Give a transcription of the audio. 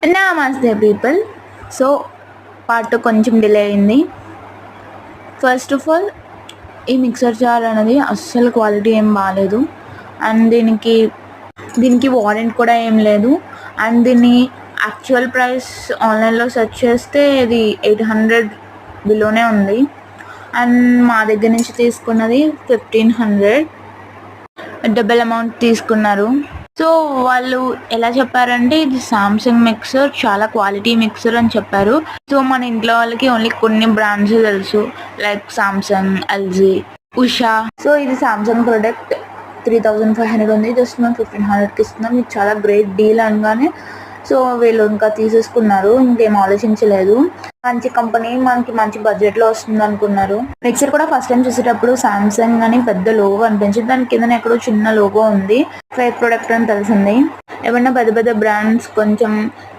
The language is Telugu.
నమస్తే పీపుల్. సో పార్ట్ కొంచెం డిలే అయింది. ఫస్ట్ ఆఫ్ ఆల్ ఈ మిక్సర్ జార్ అనేది అస్సలు క్వాలిటీ ఏం బాగాలేదు. అండ్ దీనికి వారంటీ కూడా ఏం లేదు. అండ్ దీన్ని యాక్చువల్ ప్రైస్ ఆన్లైన్లో సెర్చ్ చేస్తే ఇది 800 బిలోనే ఉంది. అండ్ మా దగ్గర నుంచి తీసుకున్నది 1500, డబుల్ అమౌంట్ తీసుకున్నారు. సో వాళ్ళు ఎలా చెప్పారంటే ఇది సామ్సంగ్ మిక్సర్, చాలా క్వాలిటీ మిక్సర్ అని చెప్పారు. సో మన ఇంట్లో వాళ్ళకి ఓన్లీ కొన్ని బ్రాండ్స్ తెలుసు, like Samsung, LG, Usha. So ఇది సామ్సంగ్ ప్రోడక్ట్ 3500 ఉంది, జస్ట్ మేము 1500కి ఇస్తున్నాం. ఇది చాలా గ్రేట్ డీల్ అనగానే సో వీళ్ళు ఇంకా తీసేసుకున్నారు, ఇంకేం ఆలోచించలేదు. మంచి కంపెనీ, మనకి మంచి బడ్జెట్లో వస్తుంది అనుకున్నారు. మిక్సర్ కూడా ఫస్ట్ టైం చూసేటప్పుడు సామ్సంగ్ అని పెద్ద లోగో అనిపించింది, దాని కింద ఎక్కడో చిన్న లోగో ఉంది, ఫేక్ ప్రొడక్ట్ అని తెలిసింది. ఏమన్నా పెద్ద పెద్ద బ్రాండ్స్ కొంచెం